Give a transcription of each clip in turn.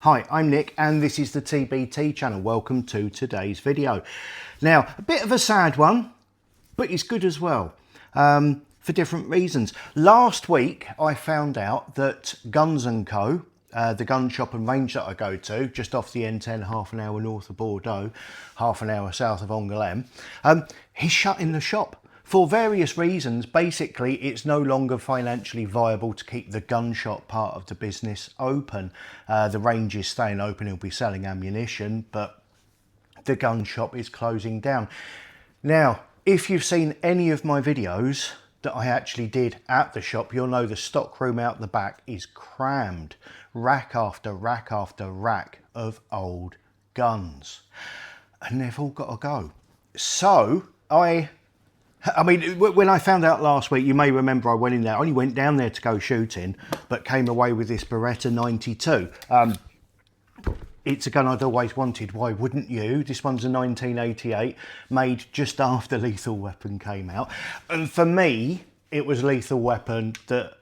Hi, I'm Nick and this is the TBT channel. Welcome to today's video. Now, a bit of a sad one, but it's good as well, for different reasons. Last week, I found out that Guns & Co., the gun shop and range that I go to, just off the N10, half an hour north of Bordeaux, half an hour south of Angoulême, he's shutting the shop. For various reasons. Basically, it's no longer financially viable to keep the gun shop part of the business open. The range is staying open, he'll be selling ammunition, but the gun shop is closing down. Now, if you've seen any of my videos that I actually did at the shop, you'll know the stock room out the back is crammed. Rack after rack after rack of old guns. And they've all got to go. So, I mean, when I found out last week, you may remember I went in there, I only went down there to go shooting, but came away with this Beretta 92. It's a gun I'd always wanted, why wouldn't you? This one's a 1988, made just after Lethal Weapon came out. And for me, it was Lethal Weapon that,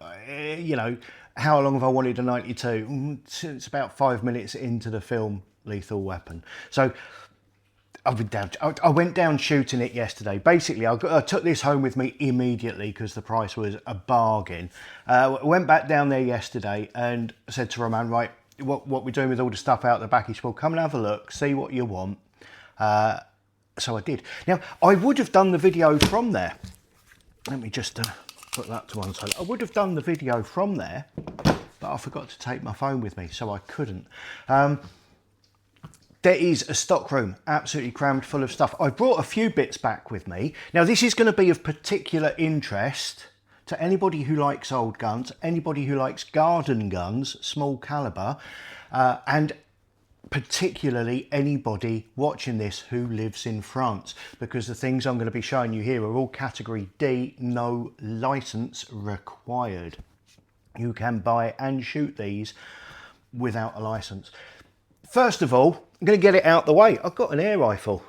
you know, how long have I wanted a 92? It's about 5 minutes into the film Lethal Weapon. So, I went down shooting it yesterday. Basically, I took this home with me immediately because the price was a bargain. Went back down there yesterday and said to Roman, right, what we're doing with all the stuff out the back? He said, well, come and have a look, see what you want. So I did. Now, I would have done the video from there. Let me just put that to one side. I would have done the video from there, but I forgot to take my phone with me, so I couldn't. There is a stock room absolutely crammed full of stuff. I brought a few bits back with me. Now, this is going to be of particular interest to anybody who likes old guns, anybody who likes garden guns, small caliber, and particularly anybody watching this who lives in France, because the things I'm going to be showing you here are all category D, no license required. You can buy and shoot these without a license. First of all, I'm going to get it out the way. I've got an air rifle.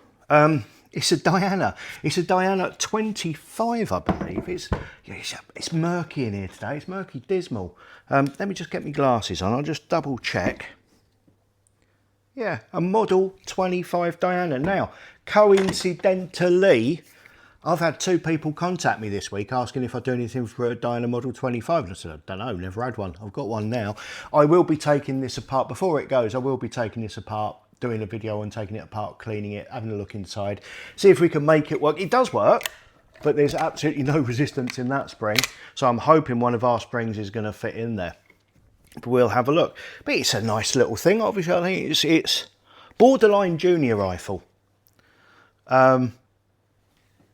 It's a Diana. It's a Diana 25, I believe. It's murky in here today. It's murky dismal. Let me just get my glasses on. I'll just double check. Yeah, a model 25 Diana. Now, coincidentally, I've had two people contact me this week asking if I do anything for a Diana Model 25. And I said, I don't know, never had one. I've got one now. I will be taking this apart. Before it goes, I will be taking this apart, doing a video on taking it apart, cleaning it, having a look inside, see if we can make it work. It does work, but there's absolutely no resistance in that spring. So I'm hoping one of our springs is going to fit in there. But we'll have a look. But it's a nice little thing. Obviously, I think it's borderline junior rifle.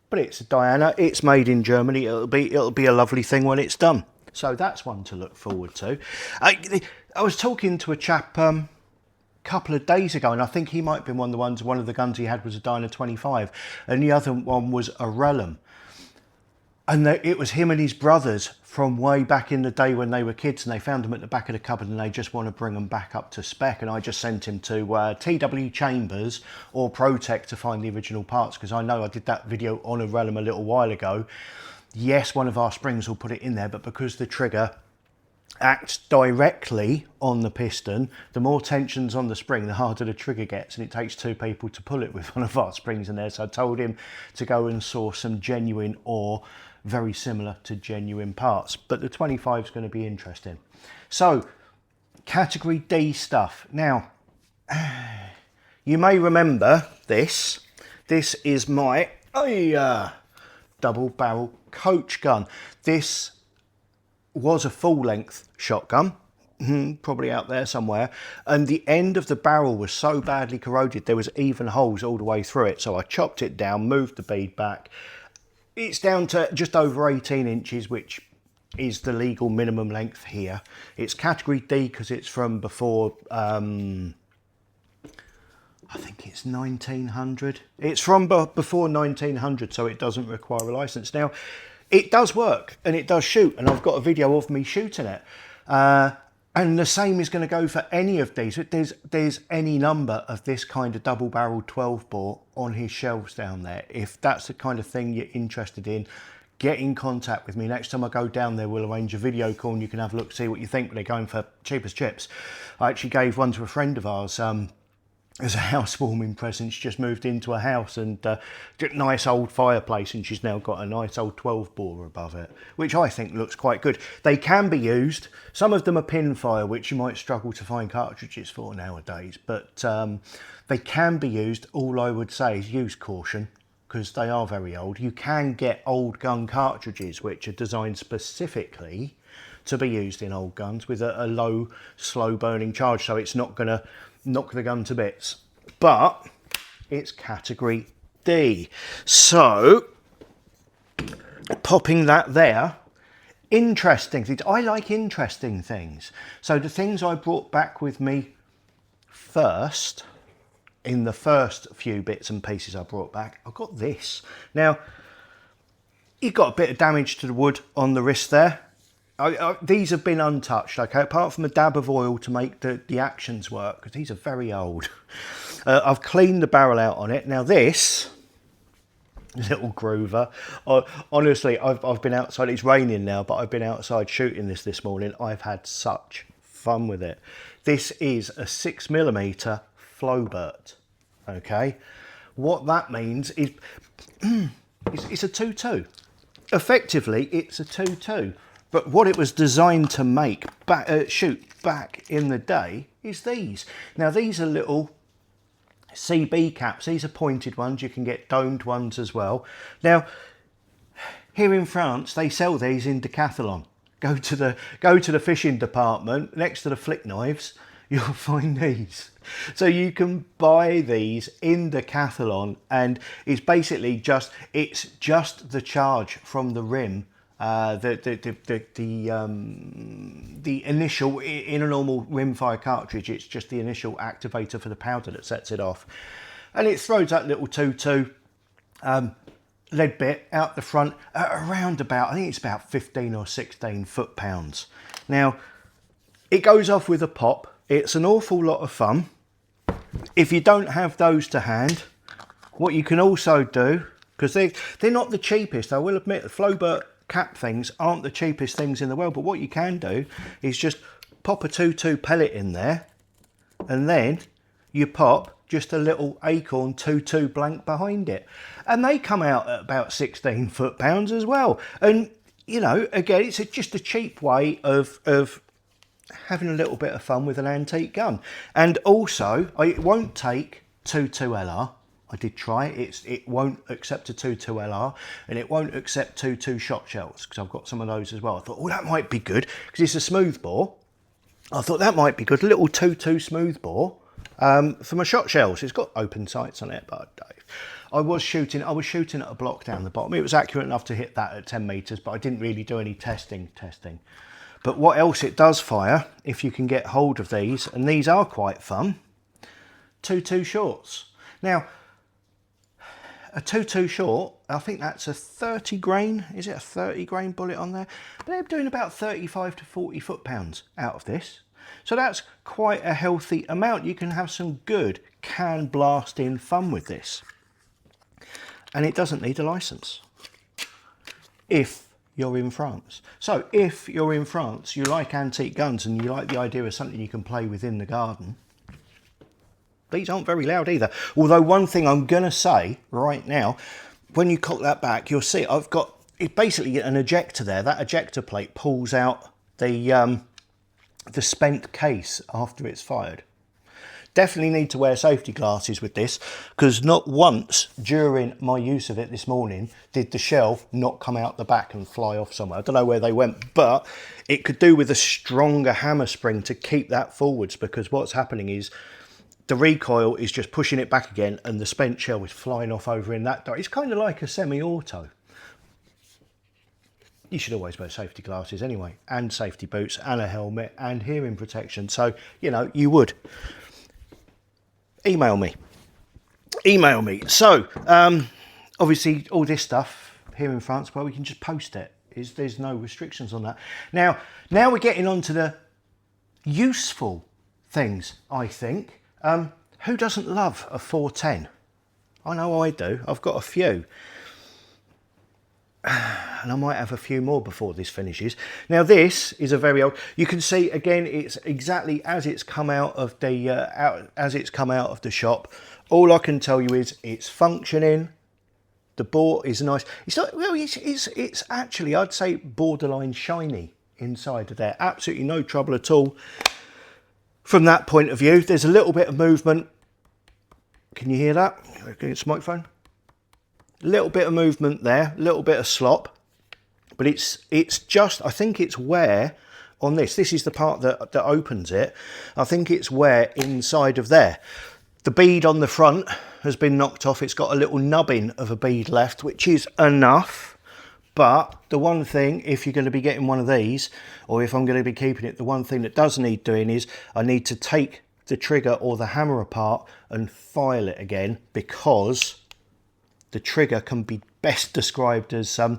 But it's a Diana, it's made in Germany, it'll be a lovely thing when it's done. So that's one to look forward to. I was talking to a chap a couple of days ago, and I think he might have been one of the guns he had was a Diana 25, and the other one was a Relum. And it was him and his brothers from way back in the day when they were kids, and they found them at the back of the cupboard and they just want to bring them back up to spec. And I just sent him to TW Chambers or Protec to find the original parts, because I know I did that video on a Relum a little while ago. Yes, one of our springs will put it in there, but because the trigger acts directly on the piston, the more tension's on the spring, the harder the trigger gets, and it takes two people to pull it with one of our springs in there. So I told him to go and source some genuine or very similar to genuine parts, but the 25 is going to be interesting. So, category D stuff. Now, you may remember this. This is my double barrel coach gun. This was a full length shotgun, probably out there somewhere, and the end of the barrel was so badly corroded there was even holes all the way through it. So I chopped it down, moved the bead back. It's down to just over 18 inches, which is the legal minimum length here. It's category D because it's from before, I think it's 1900. It's from before 1900, so it doesn't require a license. Now, it does work and it does shoot, and I've got a video of me shooting it. And the same is going to go for any of these. There's any number of this kind of double-barreled 12 bore on his shelves down there. If that's the kind of thing you're interested in, get in contact with me. Next time I go down there, we'll arrange a video call and you can have a look, see what you think. They're going for cheap as chips. I actually gave one to a friend of ours as a housewarming present. She just moved into a house and nice old fireplace, and she's now got a nice old 12 bore above it, which I think looks quite good. They can be used. Some of them are pin fire, which you might struggle to find cartridges for nowadays, but they can be used. All I would say is use caution, because they are very old. You can get old gun cartridges which are designed specifically to be used in old guns with a low, slow burning charge, so it's not going to knock the gun to bits. But it's category D. So, popping that there. Interesting things. I like interesting things. So the things I brought back with me first, in the first few bits and pieces I brought back, I got this. Now, you got a bit of damage to the wood on the wrist there. These have been untouched, okay, apart from a dab of oil to make the actions work, because these are very old. I've cleaned the barrel out on it. Now this little groover, honestly, I've been outside. It's raining now, but I've been outside shooting this morning. I've had such fun with it. This is a 6mm Flowbert, okay. What that means is it's a 2.2. Effectively, it's a 2.2. But what it was designed to make, shoot back in the day, is these. Now these are little CB caps. These are pointed ones. You can get domed ones as well. Now, here in France, they sell these in Decathlon. Go to the fishing department next to the flick knives. You'll find these. So you can buy these in Decathlon, and it's basically just the charge from the rim. The initial, in a normal rimfire cartridge, it's just the initial activator for the powder that sets it off, and it throws that little 2.2 lead bit out the front at around about, I think it's about 15 or 16 foot-pounds. Now it goes off with a pop. It's an awful lot of fun. If you don't have those to hand, what you can also do, because they're not the cheapest, I will admit, the Flowbert cap things aren't the cheapest things in the world, but what you can do is just pop a 2.2 pellet in there, and then you pop just a little Acorn 2.2 blank behind it, and they come out at about 16 foot-pounds as well. And you know, again, it's just a cheap way of having a little bit of fun with an antique gun. And also, it won't take 2.2 LR. I did try it. It won't accept a 2.2 LR, and it won't accept 2.2 shot shells, because I've got some of those as well. I thought, oh, that might be good, because it's a smooth bore. I thought that might be good, a little 2.2 smooth bore for my shot shells. It's got open sights on it, but I was shooting at a block down the bottom. It was accurate enough to hit that at 10 meters, but I didn't really do any testing. But what else it does fire, if you can get hold of these, and these are quite fun, 2.2 shorts. Now, a 2.2 short, I think that's a 30 grain, is it a 30 grain bullet on there? They're doing about 35 to 40 foot-pounds out of this. So that's quite a healthy amount. You can have some good can blasting fun with this. And it doesn't need a license, if you're in France. So if you're in France, you like antique guns and you like the idea of something you can play with in the garden, these aren't very loud either. Although one thing I'm going to say right now, when you cock that back, you'll see I've got basically an ejector there. That ejector plate pulls out the spent case after it's fired. Definitely need to wear safety glasses with this, because not once during my use of it this morning did the shell not come out the back and fly off somewhere. I don't know where they went, but it could do with a stronger hammer spring to keep that forwards, because what's happening is the recoil is just pushing it back again and the spent shell is flying off over in that direction. It's kind of like a semi-auto. You should always wear safety glasses anyway, and safety boots and a helmet and hearing protection. So, you know, you would. Email me. So, obviously all this stuff here in France, well, we can just post it. There's no restrictions on that. Now we're getting on to the useful things, I think. Who doesn't love a 410? I know I do. I've got a few. and I might have a few more before this finishes. Now this is a very old, you can see again it's exactly as it's come out of the shop. All I can tell you is it's functioning. The bore is nice. It's not, well, it's actually, I'd say, borderline shiny inside of there. Absolutely no trouble at all from that point of view. There's a little bit of movement. Can you hear that? It's microphone. A little bit of movement there, a little bit of slop, but it's just, I think it's wear on this. This is the part that opens it. I think it's wear inside of there. The bead on the front has been knocked off. It's got a little nubbin of a bead left, which is enough. But the one thing, if you're going to be getting one of these, or if I'm going to be keeping it, the one thing that does need doing is I need to take the trigger or the hammer apart and file it again, because the trigger can be best described as a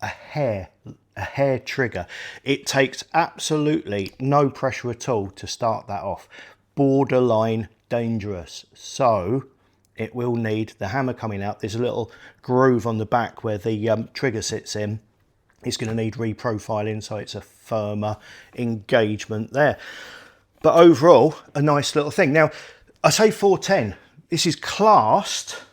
hair trigger. It takes absolutely no pressure at all to start that off. Borderline dangerous. So it will need the hammer coming out. There's a little groove on the back where the trigger sits in. It's going to need reprofiling, so it's a firmer engagement there. But overall, a nice little thing. Now, I say 410. This is classed.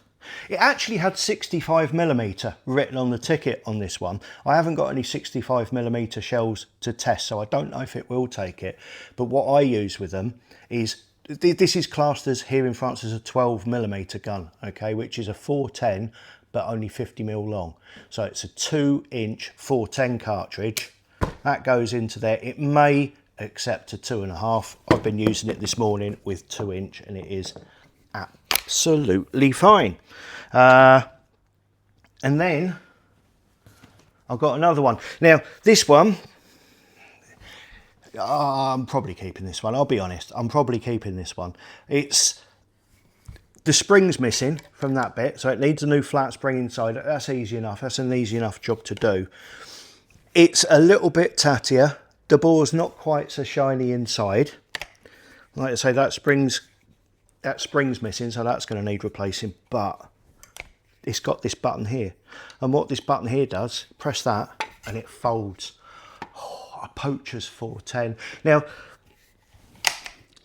It actually had 65mm written on the ticket on this one. I haven't got any 65mm shells to test, so I don't know if it will take it. But what I use with them is, this is classed as, here in France, as a 12mm gun, okay, which is a 410, but only 50mm long. So it's a 2-inch 410 cartridge. That goes into there. It may accept a 2.5. I've been using it this morning with 2-inch, and it is absolutely fine. And then I've got another one. Now this one, I'm probably keeping this one. I'll be honest, I'm probably keeping this one. It's, the spring's missing from that bit, so it needs a new flat spring inside. That's easy enough. That's an easy enough job to do. It's a little bit tattier. The bore's not quite so shiny inside. Like I say, that spring's missing, so that's going to need replacing. But it's got this button here, and what this button here does, press that and it folds. Oh, a Poacher's 410. Now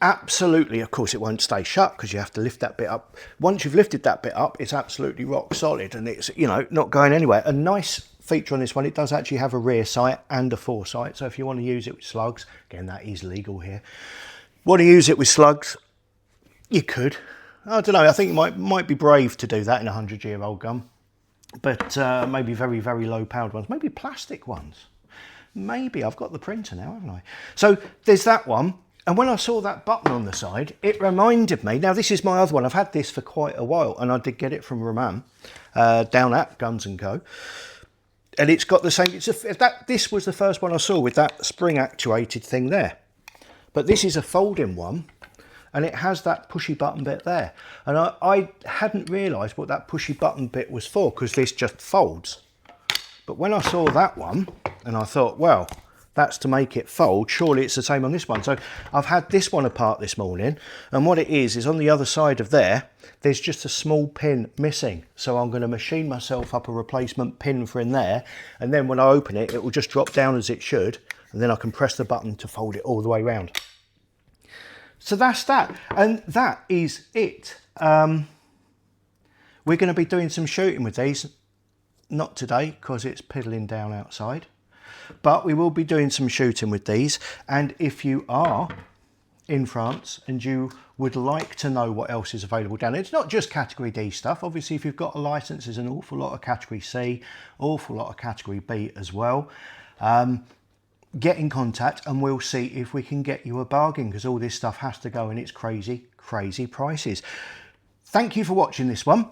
absolutely, of course, it won't stay shut because you have to lift that bit up. Once you've lifted that bit up, it's absolutely rock solid, and it's, you know, not going anywhere. A nice feature on this one, it does actually have a rear sight and a foresight, so if you want to use it with slugs, again, that is legal here. Want to use it with slugs, you could. I don't know, I think it might be brave to do that in a 100-year-old gun, but maybe very, very low powered ones, maybe plastic ones. Maybe, I've got the printer now, haven't I? So there's that one. And when I saw that button on the side, it reminded me, now this is my other one, I've had this for quite a while, and I did get it from Roman, down at Guns & Co. And it's got the same, this was the first one I saw with that spring actuated thing there. But this is a folding one, and it has that pushy button bit there. And I hadn't realised what that pushy button bit was for, because this just folds. But when I saw that one, and I thought, well, that's to make it fold, surely it's the same on this one. So I've had this one apart this morning, and what it is on the other side of there, there's just a small pin missing. So I'm going to machine myself up a replacement pin for in there, and then when I open it, it will just drop down as it should, and then I can press the button to fold it all the way around. So that's that, and that is it. We're going to be doing some shooting with these, not today because it's piddling down outside, but we will be doing some shooting with these. And if you are in France and you would like to know what else is available down there, it's not just category D stuff. Obviously, if you've got a license, there's an awful lot of category C, awful lot of category B as well. Get in contact and we'll see if we can get you a bargain, because all this stuff has to go in its crazy, crazy prices. Thank you for watching this one.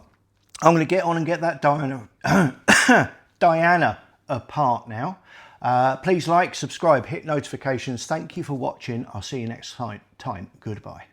I'm going to get on and get that Diana apart now. Please like, subscribe, hit notifications. Thank you for watching. I'll see you next time. Goodbye.